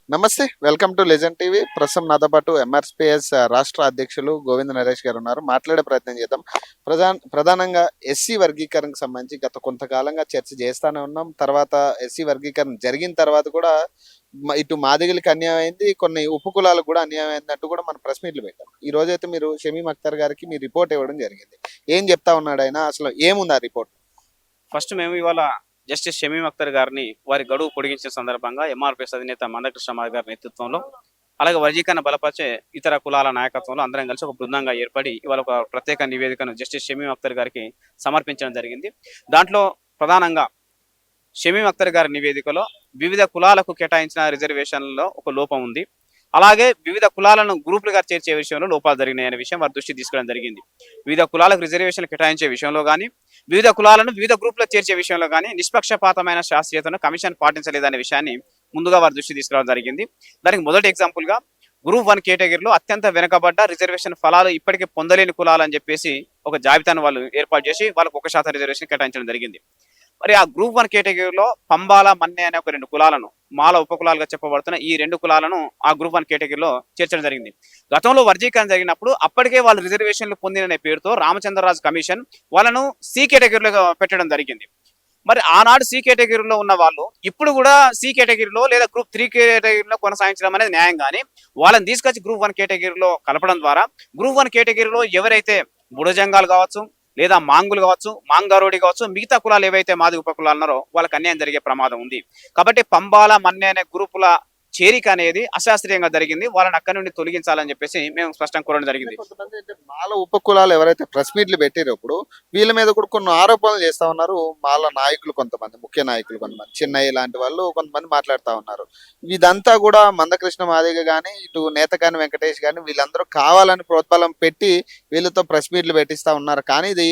నమస్తే. Welcome to legend TV. ప్రస్తుతం నాతో పాటు ఎంఆర్‌పీఎస్ రాష్ట్ర అధ్యక్షులు గోవింద నరేష్ గారు ఉన్నారు. మాట్లాడే ప్రయత్నం చేద్దాం. ప్రధానంగా ఎస్సీ వర్గీకరణకు సంబంధించి గత కొంతకాలంగా చర్చ చేస్తానే ఉన్నాం. తర్వాత ఎస్సీ వర్గీకరణ జరిగిన తర్వాత కూడా ఇటు మాదిగలకి అన్యాయం అయింది. కొన్ని ఉపకులాలకు కూడా అన్యాయం అయిందంటూ కూడా మనం ప్రెస్ మీట్లు పెట్టాం. ఈ రోజైతే మీరు షమీమ్ అఖ్తర్ గారికి మీ రిపోర్ట్ ఇవ్వడం జరిగింది. ఏం చెప్తా ఉన్నాడు ఆయన? అసలు ఏముంది ఆ రిపోర్ట్? ఫస్ట్ మేము ఇవాళ జస్టిస్ షమీమ్ అఖ్తర్ గారిని వారి గడువు పొడిగించిన సందర్భంగా ఎంఆర్పీఎస్ అధినేత మందకృష్ణ మాదిగ గారి నేతృత్వంలో, అలాగే వర్గీకరణ బలపరిచే ఇతర కులాల నాయకత్వంలో అందరం కలిసి ఒక బృందంగా ఏర్పడి ఇవాళ ఒక ప్రత్యేక నివేదికను జస్టిస్ షమీమ్ అఖ్తర్ గారికి సమర్పించడం జరిగింది. దాంట్లో ప్రధానంగా షమీమ్ అఖ్తర్ గారి నివేదికలో వివిధ కులాలకు కేటాయించిన రిజర్వేషన్లలో ఒక లోపం ఉంది. అలాగే వివిధ కులాలను గ్రూపులుగా చేర్చే విషయంలో లోపాలు జరిగినాయి అనే విషయం వారి దృష్టి తీసుకోవడం జరిగింది. వివిధ కులాలకు రిజర్వేషన్లు కేటాయించే విషయంలో కానీ, వివిధ కులాలను వివిధ గ్రూపులకు చేర్చే విషయంలో కానీ నిష్పక్షపాతమైన శాస్త్రీయతను కమిషన్ పాటించలేదనే విషయాన్ని ముందుగా వారి దృష్టి తీసుకురావడం జరిగింది. దానికి మొదటి ఎగ్జాంపుల్ గా గ్రూప్ 1 కేటగిరీలో అత్యంత వెనుకబడ్డ రిజర్వేషన్ ఫలాలు ఇప్పటికీ పొందలేని కులాలు అని చెప్పేసి ఒక జాబితాను వాళ్ళు ఏర్పాటు చేసి వాళ్ళకు 1% రిజర్వేషన్ కేటాయించడం జరిగింది. మరి ఆ గ్రూప్ 1 కేటగిరీలో పంబాల, మన్నె అనే ఒక 2 కులాలను, మాల ఉపకులాలుగా చెప్పబడుతున్న ఈ 2 కులాలను ఆ గ్రూప్ 1 కేటగిరీలో చేర్చడం జరిగింది. గతంలో వర్గీకరణ జరిగినప్పుడు అప్పటికే వాళ్ళు రిజర్వేషన్లు పొందిననే పేరుతో రామచంద్రరాజు కమిషన్ వాళ్ళను సి కేటగిరీలో పెట్టడం జరిగింది. మరి ఆనాడు సి కేటగిరీలో ఉన్న వాళ్ళు ఇప్పుడు కూడా సి కేటగిరీలో లేదా గ్రూప్ 3 కేటగిరీలో కొనసాగించడం అనేది న్యాయం. కానీ వాళ్ళని తీసుకొచ్చి గ్రూప్ 1 కేటగిరీలో కలపడం ద్వారా గ్రూప్ 1 కేటగిరీలో ఎవరైతే బుడజంగాలు కావచ్చు, లేదా మాంగులు కావచ్చు, మాంగారోడి కావచ్చు, మిగతా కులాలు ఏవైతే మాది ఉపకులాలు ఉన్నారో వాళ్ళకి అన్యాయం జరిగే ప్రమాదం ఉంది. కాబట్టి పంబాల, మన్నె అనే గ్రూపుల చేరిక అనేది అశాస్త్రీయంగా జరిగింది. వాళ్ళని అక్కడి నుండి తొలగించాలని చెప్పేసి మేము స్పష్టంగా కోరడం జరిగింది. కొంతమంది అంటే మాల ఉపకులాలు ఎవరైతే ప్రెస్ మీట్లు పెట్టినప్పుడు వీళ్ళ మీద కూడా కొన్ని ఆరోపణలు చేస్తా ఉన్నారు. మాల నాయకులు కొంతమంది, ముఖ్య నాయకులు కొంతమంది, చిన్నయ్య లాంటి వాళ్ళు కొంతమంది మాట్లాడుతా ఉన్నారు. ఇదంతా కూడా మందకృష్ణ మాదిగ గాని, ఇటు నేతకాని వెంకటేష్ గాని వీళ్ళందరూ కావాలని ప్రోత్బలం పెట్టి వీళ్ళతో ప్రెస్ మీట్లు పెట్టిస్తా ఉన్నారు. కానీ ఇది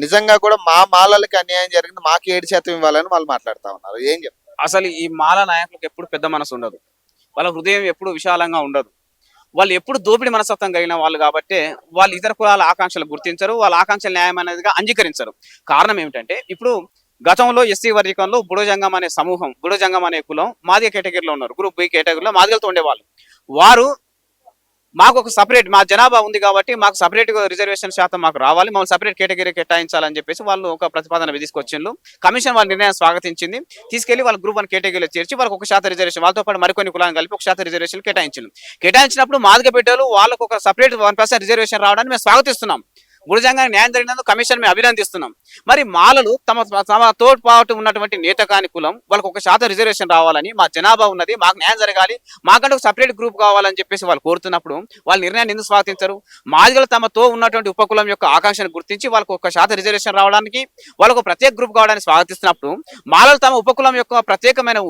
నిజంగా కూడా మా మాలలకి అన్యాయం జరిగింది, మాకు 7% ఇవ్వాలని వాళ్ళు మాట్లాడుతా ఉన్నారు. ఏం చెప్తారు? అసలు ఈ మాల నాయకులకు ఎప్పుడు పెద్ద మనసు ఉండదు, వాళ్ళ హృదయం ఎప్పుడు విశాలంగా ఉండదు. వాళ్ళు ఎప్పుడు దోపిడి మనస్తత్వం కలిగిన వాళ్ళు కాబట్టి వాళ్ళు ఇతర కులాల ఆకాంక్షలు గుర్తించరు, వాళ్ళ ఆకాంక్షలు న్యాయం అనేదిగా అంగీకరించరు. కారణం ఏమిటంటే ఇప్పుడు గతంలో ఎస్సీ వర్గీకరణలో బుడజంగం అనే సమూహం, బుడజంగం అనే కులం మాదిగ కేటగిరీలో ఉన్నారు. గ్రూప్ బి కేటగిరీలో మాదిగలతో ఉండేవాళ్ళు. వారు మాకు ఒక సపరేట్, మా జనాభా ఉంది కాబట్టి మాకు సపరేట్ రిజర్వేషన్ శాతం మాకు రావాలి, మమ్మల్ని సపరేట్ కేటగిరీ కేటాయించాలని చెప్పేసి వాళ్ళు ఒక ప్రతిపాదన తీసుకొచ్చిండ్రు. కమిషన్ వాళ్ళ నిర్ణయం స్వాగతించింది. తీసుకెళ్లి వాళ్ళ గ్రూప్ 1 కేటగిరీలో చేర్చి వాళ్ళకి 1% రిజర్వేషన్, వాళ్ళతో పాటు మరికొన్ని కులాలను కలిపి 1% రిజర్వేషన్ కేటాయించినప్పుడు మాదిగ బిడ్డలు వాళ్ళకు ఒక సపరేట్ 1% రిజర్వేషన్ రావడానికి మేము స్వాగతిస్తున్నాం. బుడజంగానికి న్యాయం జరిగినందుకు కమిషన్ మేము అభినందిస్తున్నాం. మరి మాలలు తమ తోడ్పాటు ఉన్నటువంటి నేతకాని కులం వాళ్ళకి 1% రిజర్వేషన్ రావాలని, మా జనాభా ఉన్నది, మాకు న్యాయం జరగాలి, మాకంటే ఒక సపరేట్ గ్రూప్ కావాలని చెప్పేసి వాళ్ళు కోరుతున్నప్పుడు వాళ్ళ నిర్ణయాన్ని ఎందుకు స్వాగతించరు? మాదిగలు తమతో ఉన్నటువంటి ఉపకులం యొక్క ఆకాంక్షను గుర్తించి వాళ్ళకు 1% రిజర్వేషన్ రావడానికి, వాళ్ళకు ప్రత్యేక గ్రూప్ కావడానికి స్వాగతిస్తున్నప్పుడు మాలలు తమ ఉపకులం యొక్క ప్రత్యేకమైన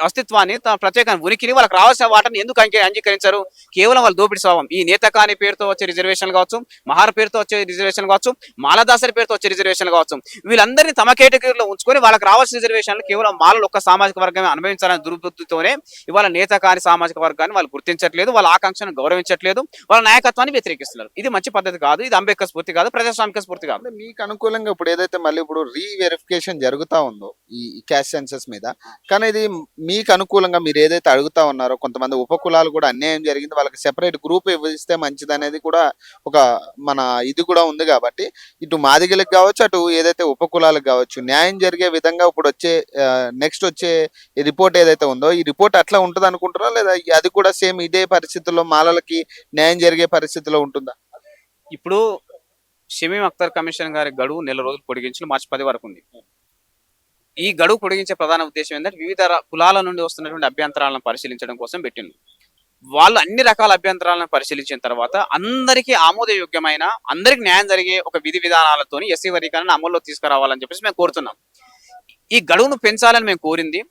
అస్తిత్వాన్ని, తమ ప్రత్యేక ఉనికిని, వాళ్ళకి రావాల్సిన వాటిని ఎందుకు అంగీకరించరు? కేవలం వాళ్ళ దోపిడి స్వభావం. ఈ నేతకాని పేరుతో వచ్చే రిజర్వేషన్ కావచ్చు, మహార పేరుతో వచ్చే రిజర్వేషన్ కావచ్చు, మాలదాసరి పేరుతో వచ్చే రిజర్వేషన్ కావచ్చు, వీళ్ళందరినీ తమ కేటగిరీలో ఉంచుకొని వాళ్ళకి రావాల్సిన రిజర్వేషన్లు కేవలం మాలలు ఒక్క సామాజిక వర్గమే అనుభవించాలని దుర్బుద్ధితోనే ఇవాళ నేత కాని సామాజిక వర్గాన్ని వాళ్ళు గుర్తించట్లేదు, వాళ్ళ ఆకాంక్షను గౌరవించట్లేదు, వాళ్ళ నాయకత్వాన్ని వ్యతిరేకిస్తున్నారు. ఇది మంచి పద్ధతి కాదు, ఇది అంబేద్కర్ స్ఫూర్తి కాదు, ప్రజాస్వామిక స్ఫూర్తి కాదు. మీకు అనుకూలంగా ఇప్పుడు ఏదైతే మళ్ళీ ఇప్పుడు రీవెరిఫికేషన్ జరుగుతా ఉందో ఈ క్యాస్ట్ సెన్సస్ మీద, కానీ ఇది మీకు అనుకూలంగా మీరు ఏదైతే అడుగుతా ఉన్నారో, కొంతమంది ఉపకులాలు కూడా అన్యాయం జరిగింది, వాళ్ళకి సెపరేట్ గ్రూప్ ఇస్తే మంచిది అనేది కూడా ఒక మన ఇది కూడా ఉంది. కాబట్టి ఇటు మాదిగలకు కావచ్చు, అటు ఏదైతే ఉపకులాలకు కావచ్చు, న్యాయం జరిగే విధంగా ఇప్పుడు నెక్స్ట్ వచ్చే రిపోర్ట్ ఏదైతే ఉందో ఈ రిపోర్ట్ అట్లా ఉంటుంది అనుకుంటారా, లేదా అది కూడా సేమ్ ఇదే పరిస్థితుల్లో మాలలకి న్యాయం జరిగే పరిస్థితిలో ఉంటుందా? ఇప్పుడు షమీమ్ అఖ్తర్ కమిషన్ గారి గడువు 1 నెల రోజులు పొడిగించి మార్చి 10 వరకు ఉంది. ఈ గడువు పొడిగించే ప్రధాన ఉద్దేశం ఏంటంటే వివిధ కులాల నుండి వస్తున్నటువంటి అభ్యంతరాలను పరిశీలించడం కోసం పెట్టింది. వాళ్ళు అన్ని రకాల అభ్యంతరాలను పరిశీలించిన తర్వాత అందరికీ ఆమోదయోగ్యమైన, అందరికి న్యాయం జరిగే ఒక విధి విధానాలతో ఎస్సీ వర్గీకరణ అమల్లో తీసుకురావాలని చెప్పేసి మేము కోరుతున్నాం. ఈ గడువును పెంచాలని మేము కోరింది,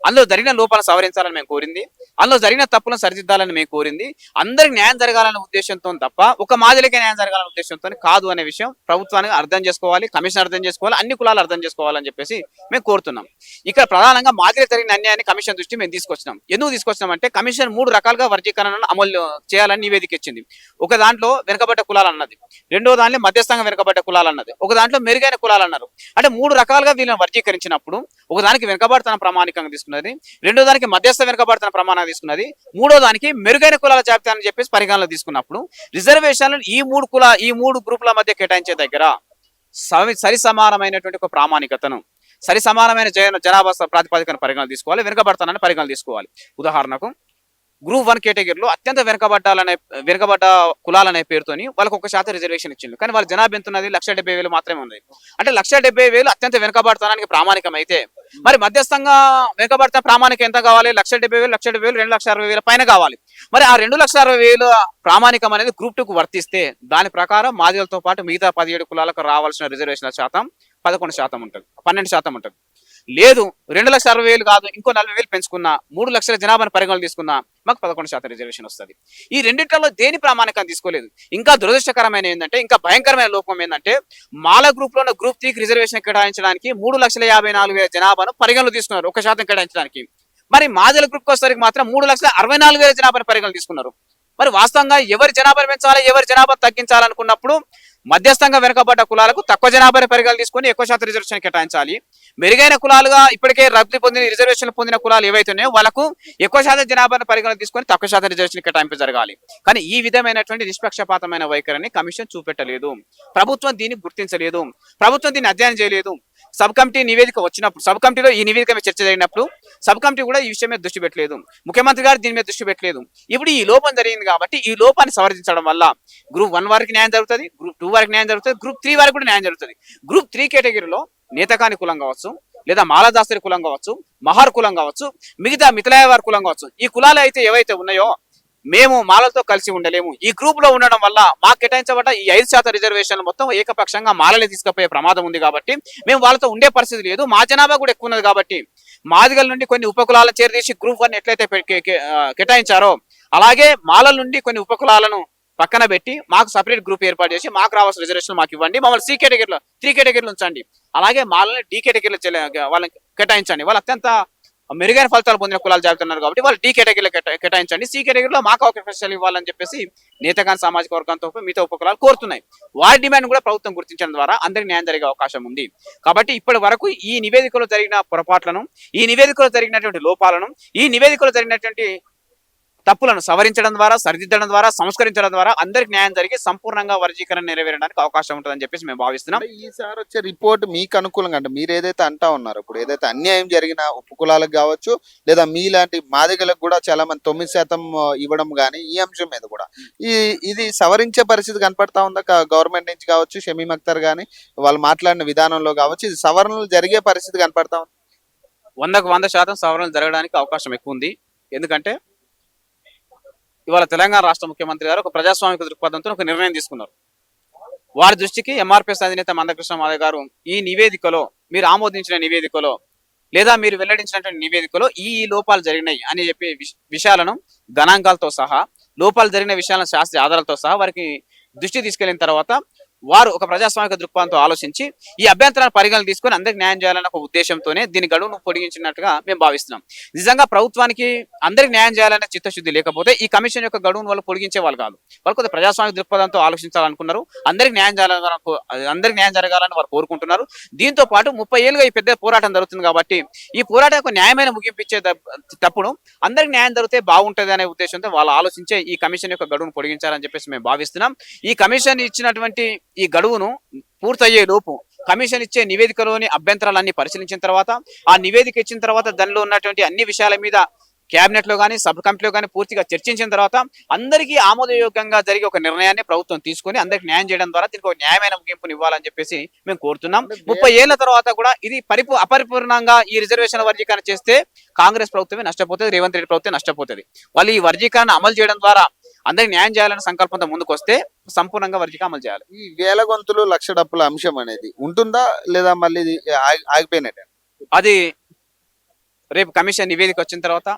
అందులో జరిగిన లోపాలను సవరించాలని మేము కోరింది, అందులో జరిగిన తప్పులను సరిదిద్దాలని మేము కోరింది. అందరికి న్యాయం జరగాలనే ఉద్దేశంతో తప్ప ఒక మాదిరికే న్యాయం జరగాలనే ఉద్దేశంతో కాదు అనే విషయం ప్రభుత్వానికి అర్థం చేసుకోవాలి, కమిషన్ అర్థం చేసుకోవాలి, అన్ని కులాలు అర్థం చేసుకోవాలని చెప్పేసి మేము కోరుతున్నాం. ఇక్కడ ప్రధానంగా మాదిరి జరిగిన అన్యాయాన్ని కమిషన్ దృష్టి మేము తీసుకొచ్చినాం. ఎందుకు తీసుకొచ్చినాం అంటే కమిషన్ 3 రకాలుగా వర్గీకరణను అమలు చేయాలని నివేదిక ఇచ్చింది. ఒక దాంట్లో వెనుకబడ్డ కులాలు అన్నది, రెండో దాంట్లో మధ్యస్థంగా వెనుకబడ్డ కులాలు అన్నది, ఒక దాంట్లో మెరుగైన కులాలు అన్నారు. అంటే 3 రకాలుగా వీళ్ళని వర్గీకరించినప్పుడు ఒక దానికి వెనుకబడతనం ప్రామాణికంగా తీసుకుంటాం, తీసుకున్నది, రెండో దానికి మధ్యస్థ వెనుకబడుతున్న ప్రమాణంగా తీసుకున్నది, మూడో దానికి మెరుగైన కులాల జాబితా అని చెప్పేసి పరిగణలో తీసుకున్నప్పుడు రిజర్వేషన్లను ఈ మూడు గ్రూపుల మధ్య కేటాయించే దగ్గర సరి సమానమైనటువంటి ఒక ప్రామాణికతను, సరి సమానమైన జనాభా ప్రాతిపదికన పరిగణలు తీసుకోవాలి, వెనుకబడతానని పరిగణలు తీసుకోవాలి. ఉదాహరణకు గ్రూప్ 1 కేటగిరీలో అత్యంత వెనుకబడ్డ కులాలనే పేరుతోని వాళ్ళకి 1% రిజర్వేషన్ ఇచ్చింది. కానీ వాళ్ళ జనాభా ఎంత ఉన్నది, 1,70,000 మాత్రమే ఉంది. అంటే 1,70,000 అత్యంత వెనుకబడతానికి ప్రామాణికం అయితే, మరి మధ్యస్థంగా వెనుకబడతా ప్రామాణికం ఎంత కావాలి? 1,70,000, 2,60,000 పైన కావాలి. మరి ఆ 2,60,000 ప్రామాణికం అనేది గ్రూప్ 2కు వర్తిస్తే దాని ప్రకారం మాదిగలతో పాటు మిగతా 17 కులాలకు రావాల్సిన రిజర్వేషన్ల శాతం 11% ఉంటుంది, 12% ఉంటుంది. లేదు 2,60,000 కాదు, ఇంకో 40,000 పెంచుకున్నా, 3 లక్షల జనాభాను పరిగణలు తీసుకున్నా మాకు 11% రిజర్వేషన్ వస్తుంది. ఈ రెండింటిలో దేని ప్రామాణికం తీసుకోలేదు. ఇంకా దురదృష్టకరమైన ఏంటంటే, ఇంకా భయంకరమైన లోపం ఏంటంటే, మాల గ్రూప్ లో ఉన్న గ్రూప్ 3కి రిజర్వేషన్ కేటాయించడానికి 3,54,000 జనాభాను పరిగణలు తీసుకున్నారు 1% కేటాయించడానికి. మరి మాదిల గ్రూప్ వచ్చేసరికి మాత్రం 3,64,000 జనాభాను పరిగణలు తీసుకున్నారు. మరి వాస్తవంగా ఎవరి జనాభాను పెంచాలి, ఎవరి జనాభా తగ్గించాలనుకున్నప్పుడు మధ్యస్థంగా వెనుకబడ్డ కులాలకు తక్కువ జనాభాని పరిగణలు తీసుకొని ఎక్కువ శాతం రిజర్వేషన్ కేటాయించాలి. మెరుగైన కులాలుగా ఇప్పటికే రద్దు పొందిన రిజర్వేషన్లు పొందిన కులాలు ఏవైతున్నాయో వాళ్ళకు ఎక్కువ శాతం జనాభాను పరిగణలు తీసుకొని తక్కువ శాతం రిజర్వేషన్ కేటాయింపు జరగాలి. కానీ ఈ విధమైనటువంటి నిష్పక్షపాతమైన వైఖరిని కమిషన్ చూపెట్టలేదు. ప్రభుత్వం దీన్ని గుర్తించలేదు, ప్రభుత్వం దీన్ని అధ్యయనం చేయలేదు. సబ్ కమిటీ నివేదిక వచ్చినప్పుడు, సబ్ కమిటీలో ఈ నివేదిక మీద చర్చ జరిగినప్పుడు సబ్ కమిటీ కూడా ఈ విషయం మీద దృష్టి పెట్టలేదు, ముఖ్యమంత్రి గారు దీని మీద దృష్టి పెట్టలేదు. ఇప్పుడు ఈ లోపం జరిగింది కాబట్టి ఈ లోపాన్ని సవరించడం వల్ల గ్రూప్ 1 వారికి న్యాయం జరుగుతుంది, గ్రూప్ 2 వారికి న్యాయం జరుగుతుంది, గ్రూప్ 3 వారికి కూడా న్యాయం జరుగుతుంది. గ్రూప్ 3 కేటగిరీలో నేతకాని కులం కావచ్చు, లేదా మాలదాసరి కులం కావచ్చు, మహార్ కులం కావచ్చు, మిగతా మిథిలాయ వారి కులం కావచ్చు, ఈ కులాలు అయితే ఏవైతే ఉన్నాయో మేము మాలలతో కలిసి ఉండలేము, ఈ గ్రూప్ లో ఉండడం వల్ల మాకు కేటాయించబడ్డ ఈ 5% రిజర్వేషన్ మొత్తం ఏకపక్షంగా మాలలే తీసుకుపోయే ప్రమాదం ఉంది కాబట్టి మేము వాళ్ళతో ఉండే పరిస్థితి లేదు, మా జనాభా కూడా ఎక్కువ ఉన్నది కాబట్టి మాదిగల నుండి కొన్ని ఉపకులాలను చేరదీసి గ్రూప్ 1 ఎట్లయితే కేటాయించారో అలాగే మాలల నుండి కొన్ని ఉపకులాలను పక్కన పెట్టి మాకు సపరేట్ గ్రూప్ ఏర్పాటు చేసి మాకు రావాల్సిన రిజర్వేషన్ మాకు ఇవ్వండి, మమ్మల్ని C కేటగిరీలో 3 కేటగిరీలో ఉంచండి, అలాగే మాలని D కేటగిరీలో వాళ్ళని కేటాయించండి, వాళ్ళు అత్యంత మెరుగైన ఫలితాలు పొందిన కులాలు జాబితున్నారు కాబట్టి వాళ్ళు D కేటగిరీలో కేటాయించండి, C కేటగిరీలో మాకు అవకాశాలు ఇవ్వాలని చెప్పేసి నేతగాని సామాజిక వర్గంతో మిగతా ఉపకులాలు కోరుతున్నాయి. వారి డిమాండ్ కూడా ప్రభుత్వం గుర్తించడం ద్వారా అందరికి న్యాయం జరిగే అవకాశం ఉంది. కాబట్టి ఇప్పటి వరకు ఈ నివేదికలో జరిగిన పొరపాట్లను, ఈ నివేదికలో జరిగినటువంటి లోపాలను, ఈ నివేదికలో జరిగినటువంటి తప్పులను సవరించడం ద్వారా, సరిదిద్దడం ద్వారా, సంస్కరించడం ద్వారా అందరికి న్యాయం జరిగి సంపూర్ణంగా వర్గీకరణ నెరవేరడానికి అవకాశం ఉంటుందని చెప్పేసి మేము భావిస్తున్నాం. ఈసారి వచ్చే రిపోర్ట్ మీకు అనుకూలంగా, అంటే మీరు ఏదైతే అంటా ఉన్నారో ఇప్పుడు ఏదైతే అన్యాయం జరిగిన ఉపకులాలకు కావచ్చు లేదా మీలాంటి మాదిగలకు కూడా చాలా మంది 9% ఇవ్వడం కానీ ఈ అంశం మీద కూడా ఇది సవరించే పరిస్థితి కనపడతా ఉందా గవర్నమెంట్ నుంచి కావచ్చు, షమీమ్ అఖ్తర్ కానీ వాళ్ళు మాట్లాడిన విధానంలో కావచ్చు, ఇది సవరణలు జరిగే పరిస్థితి కనపడతా ఉంది? 100కు 100% సవరణలు జరగడానికి అవకాశం ఎక్కువ ఉంది. ఎందుకంటే ఇవాళ తెలంగాణ రాష్ట్ర ముఖ్యమంత్రి గారు ఒక ప్రజాస్వామిక దృక్పథంతో ఒక నిర్ణయం తీసుకున్నారు. వారి దృష్టికి ఎంఆర్పీఎస్ అధినేత మందకృష్ణ మాదిగ గారు ఈ నివేదికలో, మీరు ఆమోదించిన నివేదికలో లేదా మీరు వెల్లడించినటువంటి నివేదికలో ఈ లోపాలు జరిగినాయి అని చెప్పే విషయాలను గణాంకాలతో సహా, లోపాలు జరిగిన విషయాలను శాస్త్రీయ ఆధారాలతో సహా వారికి దృష్టి తీసుకెళ్లిన తర్వాత వారు ఒక ప్రజాస్వామిక దృక్పథంతో ఆలోచించి ఈ అభ్యంతరాన్ని పరిగణన తీసుకొని అందరికి న్యాయం చేయాలన్న ఒక ఉద్దేశంతోనే దీని గడువును పొడిగించినట్టుగా మేము భావిస్తున్నాం. నిజంగా ప్రభుత్వానికి అందరికి న్యాయం చేయాలనే చిత్తశుద్ధి లేకపోతే ఈ కమిషన్ యొక్క గడువును వాళ్ళు పొడిగించే వాళ్ళు కాదు. వాళ్ళు కొద్దిగా ప్రజాస్వామిక దృక్పథంతో ఆలోచించాలనుకున్నారు, అందరికి న్యాయం జరగాలని వారు కోరుకుంటున్నారు. దీంతో పాటు 30 ఏళ్ళుగా ఈ పెద్ద పోరాటం జరుగుతుంది కాబట్టి ఈ పోరాటం న్యాయమైన ముగింపు ఇచ్చే తప్పుడు అందరికి న్యాయం జరిగితే బాగుంటుంది అనే ఉద్దేశంతో వాళ్ళు ఆలోచించే ఈ కమిషన్ యొక్క గడువును పొడిగించాలని చెప్పేసి మేము భావిస్తున్నాం. ఈ కమిషన్ ఇచ్చినటువంటి ఈ గడువును పూర్తయ్యే లోపు కమిషన్ ఇచ్చే నివేదికలోని అభ్యంతరాలన్నీ పరిశీలించిన తర్వాత, ఆ నివేదిక ఇచ్చిన తర్వాత దానిలో ఉన్నటువంటి అన్ని విషయాల మీద కేబినెట్ లో కానీ సబ్ కమిటీలో కానీ పూర్తిగా చర్చించిన తర్వాత అందరికీ ఆమోదయోగ్యంగా జరిగే ఒక నిర్ణయాన్ని ప్రభుత్వం తీసుకొని అందరికి న్యాయం చేయడం ద్వారా దీనికి ఒక న్యాయమైన ముగింపుని ఇవ్వాలని చెప్పేసి మేము కోరుతున్నాం. 30 ఏళ్ల తర్వాత కూడా ఇది అపరిపూర్ణంగా ఈ రిజర్వేషన్ వర్గీకరణ చేస్తే కాంగ్రెస్ ప్రభుత్వమే నష్టపోతుంది, రేవంత్ రెడ్డి ప్రభుత్వం నష్టపోతుంది. వాళ్ళు ఈ వర్గీకరణ అమలు చేయడం ద్వారా అందరికి న్యాయం చేయాలనే సంకల్పంతో ముందుకు వస్తే సంపూర్ణంగా వర్గీకరణ అమలు చేయాలి. ఈ 1000 గొంతులు 1,00,000 డప్పుల అంశం అనేది ఉంటుందా లేదా మళ్ళీ ఆగిపోయినట్టే? అది రేపు కమిషన్ నివేదిక వచ్చిన తర్వాత,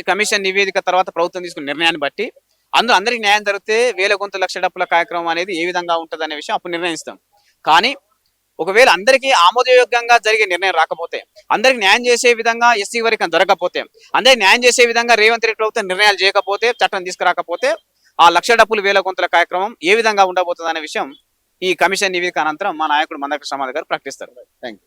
కమిషన్ నివేదిక తర్వాత ప్రభుత్వం తీసుకున్న నిర్ణయాన్ని బట్టి అందరికి న్యాయం జరిగితే 1000 గొంతులు 1,00,000 డప్పుల కార్యక్రమం అనేది ఏ విధంగా ఉంటుంది అనే విషయం అప్పుడు నిర్ణయిస్తాం. కానీ ఒకవేళ అందరికీ ఆమోదయోగ్యంగా జరిగే నిర్ణయం రాకపోతే, అందరికి న్యాయం చేసే విధంగా ఎస్సీ వరకు జరగకపోతే, అందరికి న్యాయం చేసే విధంగా రేవంత్ రెడ్డి ప్రభుత్వం నిర్ణయాలు చేయకపోతే, చట్టం తీసుకురాకపోతే ఆ 1,00,000 డప్పులు 1000 గొంతుల కార్యక్రమం ఏ విధంగా ఉండబోతుంది అనే విషయం ఈ కమిషన్ నివేదిక అనంతరం మా నాయకుడు మందకృష్ణ మాదిగ గారు ప్రకటిస్తారు. Thank you.